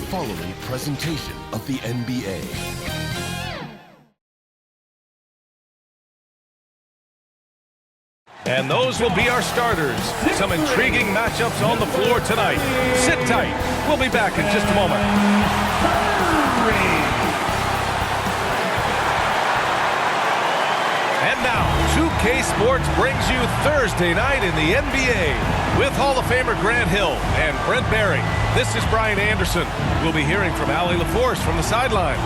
following presentation of the NBA. And those will be our starters. Some intriguing matchups on the floor tonight. Sit tight. We'll be back in just a moment. And now, 2K Sports brings you Thursday night in the NBA with Hall of Famer Grant Hill and Brent Barry. This is Brian Anderson. We'll be hearing from Ali LaForce from the sideline.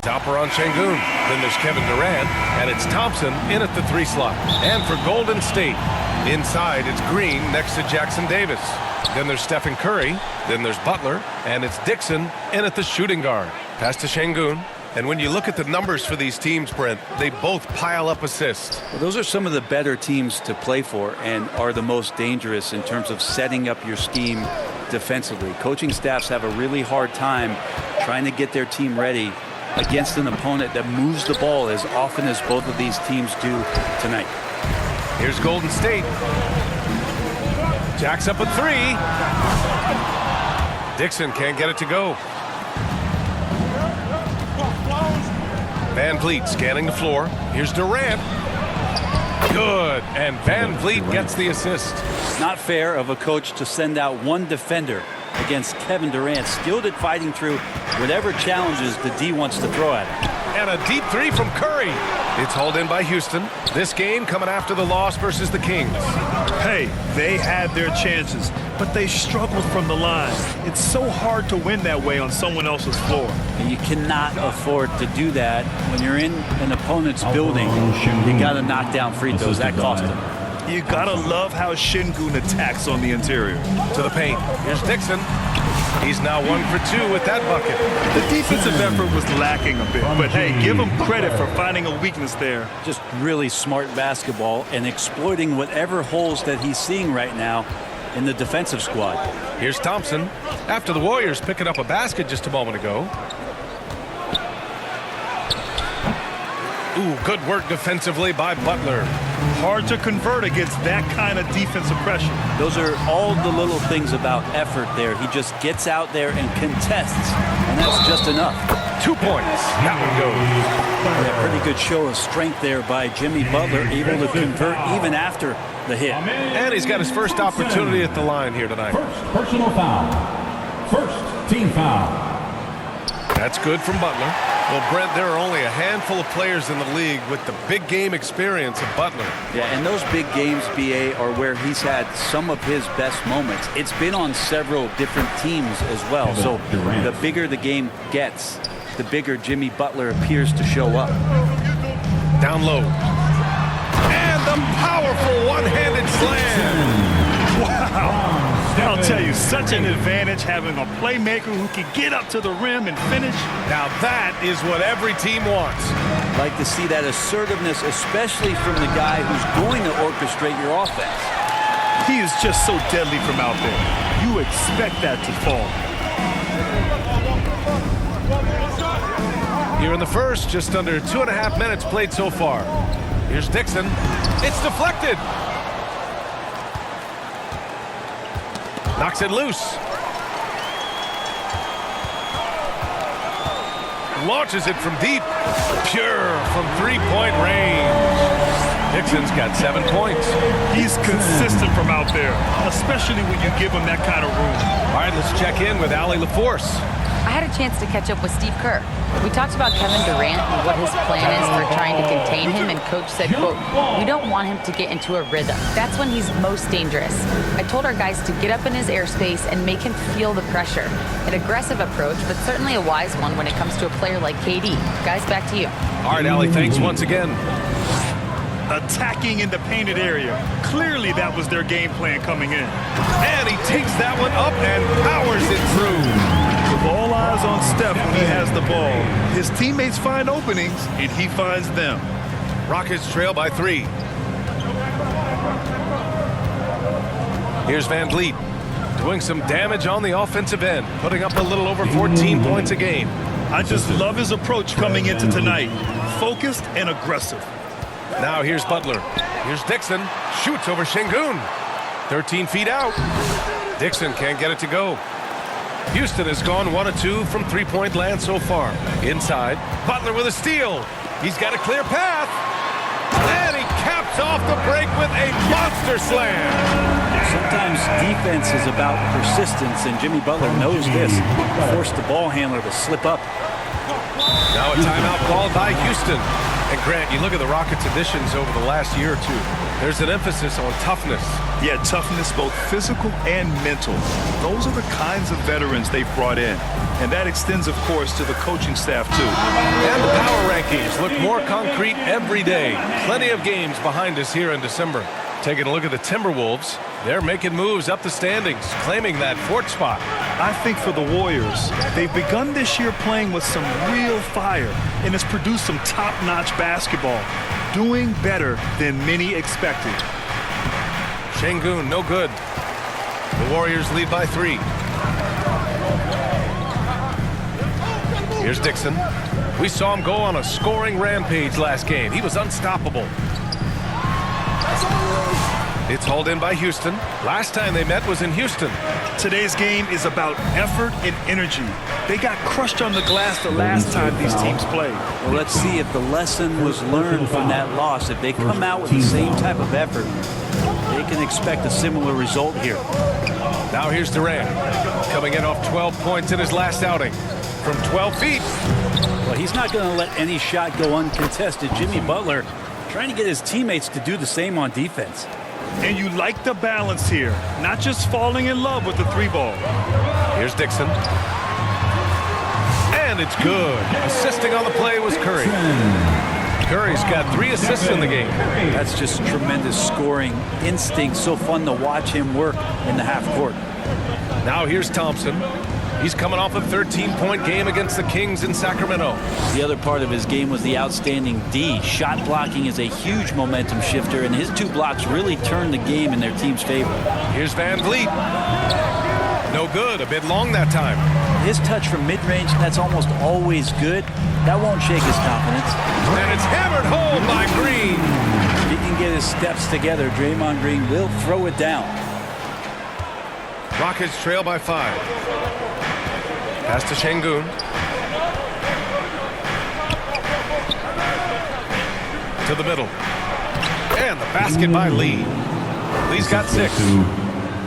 Topper on Şengün. Then there's Kevin Durant, and it's Thompson in at the 3 slot. And for Golden State, inside it's Green next to Jackson Davis. Then there's Stephen Curry. Then there's Butler, and it's Dixon in at the shooting guard. Pass to Şengün. And when you look at the numbers for these teams, Brent, they both pile up assists. Well, those are some of the better teams to play for and are the most dangerous in terms of setting up your scheme defensively. Coaching staffs have a really hard time trying to get their team ready against an opponent that moves the ball as often as both of these teams do tonight. Here's Golden State. Jacks up a 3. Dixon can't get it to go. Van Vliet scanning the floor. Here's Durant. Good. And Van Vliet gets the assist. It's not fair of a coach to send out one defender against Kevin Durant, skilled at fighting through whatever challenges the D wants to throw at him. And a deep 3 from Curry. It's hauled in by Houston. This game coming after the loss versus the Kings. Hey, they had their chances, but they struggled from the line. It's so hard to win that way on someone else's floor. And you cannot afford to do that when you're in an opponent's building. You got to knock down free throws. That cost them. You gotta love how Şengün attacks on the interior. To the paint. Here's Dixon. He's now 1 for 2 with that bucket. The defensive effort was lacking a bit, but hey, give him credit for finding a weakness there. Just really smart basketball and exploiting whatever holes that he's seeing right now in the defensive squad. Here's Thompson. After the Warriors picking up a basket just a moment ago. Ooh, good work defensively by Butler. Hard to convert against that kind of defensive pressure. Those are all the little things about effort there. He just gets out there and contests, and that's just enough. 2 points. That one goes. Yeah, pretty good show of strength there by Jimmy Butler, able to convert even after the hit. And he's got his first opportunity at the line here tonight. First personal foul. First team foul. That's good from Butler. Well, Brent, there are only a handful of players in the league with the big game experience of Butler. Yeah, and those big games, BA, are where he's had some of his best moments. It's been on several different teams as well. So the bigger the game gets, the bigger Jimmy Butler appears to show up. Down low. And the powerful one-handed slam. Wow. I'll tell you, such an advantage having a playmaker who can get up to the rim and finish. Now that is what every team wants. Like to see that assertiveness, especially from the guy who's going to orchestrate your offense. He is just so deadly from out there. You expect that to fall. Here in the first, just under 2.5 minutes played so far. Here's Dixon. It's deflected. Knocks it loose. Launches it from deep. Pure from 3-point range. Dixon's got 7 points. He's consistent from out there, especially when you give him that kind of room. All right, let's check in with Ali LaForce. I had a chance to catch up with Steve Kerr. We talked about Kevin Durant and what his plan is for trying to contain him, and Coach said, quote, "We don't want him to get into a rhythm. That's when he's most dangerous." I told our guys to get up in his airspace and make him feel the pressure. An aggressive approach, but certainly a wise one when it comes to a player like KD. Guys, back to you. All right, Ali, thanks once again. Attacking in the painted area. Clearly that was their game plan coming in. And he takes that one up and powers it through. With all eyes on Steph when he has the ball, his teammates find openings, and he finds them. Rockets trail by 3. Here's Van Vliet doing some damage on the offensive end, putting up a little over 14 points a game. I just love his approach coming into tonight. Focused and aggressive. Now here's Butler. Here's Dixon. Shoots over Şengün. 13 feet out. Dixon can't get it to go. Houston has gone 1 of 2 from three-point land so far. Inside, Butler with a steal. He's got a clear path. And he caps off the break with a monster slam. Sometimes defense is about persistence, and Jimmy Butler knows this. Forced the ball handler to slip up. Now a timeout called by Houston. And Grant, you look at the Rockets' additions over the last year or two. There's an emphasis on toughness. Yeah, toughness, both physical and mental. Those are the kinds of veterans they've brought in. And that extends, of course, to the coaching staff, too. And the power rankings look more concrete every day. Plenty of games behind us here in December. Taking a look at the Timberwolves, they're making moves up the standings, claiming that fourth spot. I think for the Warriors, they've begun this year playing with some real fire, and it's produced some top-notch basketball, doing better than many expected. Şengün, no good. The Warriors lead by 3. Here's Dixon. We saw him go on a scoring rampage last game. He was unstoppable. It's hauled in by Houston. Last time they met was in Houston. Today's game is about effort and energy. They got crushed on the glass the last time these teams played. Well, let's see if the lesson was learned from that loss. If they come out with the same type of effort, they can expect a similar result here. Now here's Durant, coming in off 12 points in his last outing from 12 feet. Well, he's not going to let any shot go uncontested. Jimmy Butler trying to get his teammates to do the same on defense. And you like the balance here, not just falling in love with the 3-ball. Here's Dixon. And it's good. Assisting on the play was Curry. Curry's got 3 assists in the game. That's just tremendous scoring instinct. So fun to watch him work in the half court. Now here's Thompson. He's coming off a 13-point game against the Kings in Sacramento. The other part of his game was the outstanding D. Shot blocking is a huge momentum shifter, and his 2 blocks really turned the game in their team's favor. Here's Van Vliet. No good. A bit long that time. His touch from mid-range, that's almost always good. That won't shake his confidence. And it's hammered home by Green. If he can get his steps together, Draymond Green will throw it down. Rockets trail by 5. Pass to Şengün. To the middle. And the basket by Lee. Lee's got 6.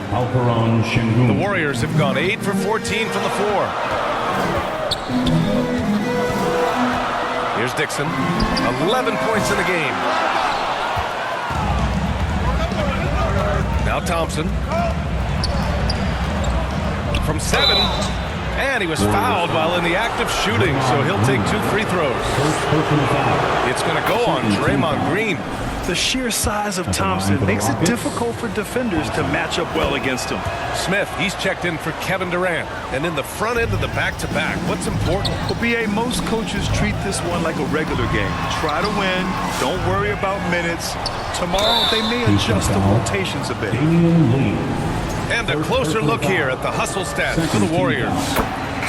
The Warriors have gone 8 for 14 from the floor. Here's Dixon. 11 points in the game. Now Thompson. From 7. And he was fouled while in the act of shooting, so he'll take 2 free throws. It's going to go on Draymond Green. The sheer size of Thompson makes it difficult for defenders to match up well against him. Smith, he's checked in for Kevin Durant. And in the front end of the back-to-back, what's important? Well, BA, most coaches treat this one like a regular game. Try to win. Don't worry about minutes. Tomorrow, they may adjust the rotations a bit. And a closer look here at the hustle stats for the Warriors.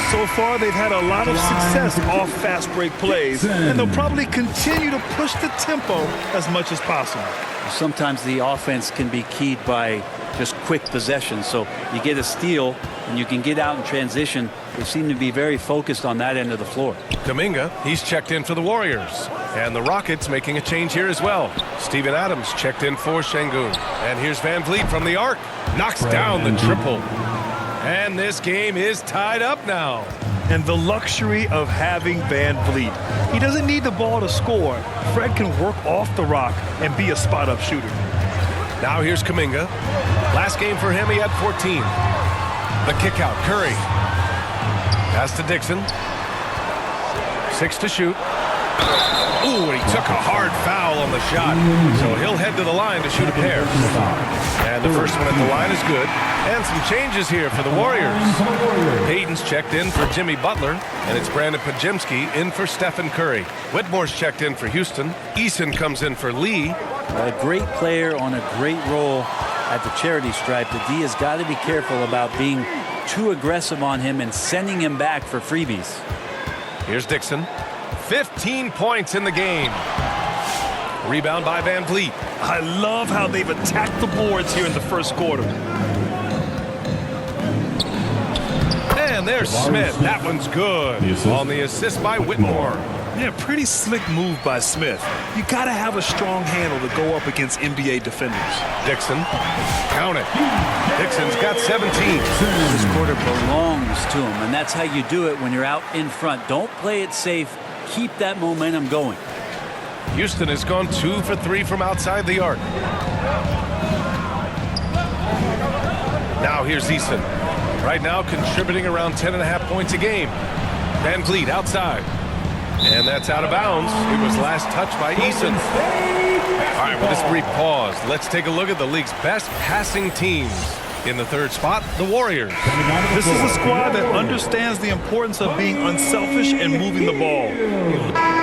So far, they've had a lot of success off fast break plays, and they'll probably continue to push the tempo as much as possible. Sometimes the offense can be keyed by just quick possession. So you get a steal, and you can get out in transition. They seem to be very focused on that end of the floor. Kuminga, he's checked in for the Warriors. And the Rockets making a change here as well. Steven Adams checked in for Şengün. And here's Van Vliet from the arc. Knocks down the triple. And this game is tied up now. And the luxury of having Van Vliet. He doesn't need the ball to score. Fred can work off the rock and be a spot-up shooter. Now here's Kuminga. Last game for him, he had 14. The kick out, Curry. Pass to Dixon. 6 to shoot. Ooh, he took a hard foul on the shot. So he'll head to the line to shoot a pair. And the first one at the line is good. And some changes here for the Warriors. Payton's checked in for Jimmy Butler. And it's Brandon Podziemski in for Stephen Curry. Whitmore's checked in for Houston. Eason comes in for Lee. A great player on a great role at the charity stripe. The D has got to be careful about being too aggressive on him and sending him back for freebies. Here's Dixon. 15 points in the game. Rebound by Van Vliet. I love how they've attacked the boards here in the first quarter. And there's Smith. That one's good. On the assist by Whitmore. Yeah, pretty slick move by Smith. You got to have a strong handle to go up against NBA defenders. Dixon, count it. Dixon's got 17. This quarter belongs to him, and that's how you do it when you're out in front. Don't play it safe. Keep that momentum going. Houston has gone 2 for 3 from outside the arc. Now here's Eason. Right now contributing around 10.5 points a game. Van Vliet outside. And that's out of bounds. It was last touched by Eason. All right, with this brief pause, let's take a look at the league's best passing teams. In the third spot, the Warriors. This is a squad that understands the importance of being unselfish and moving the ball.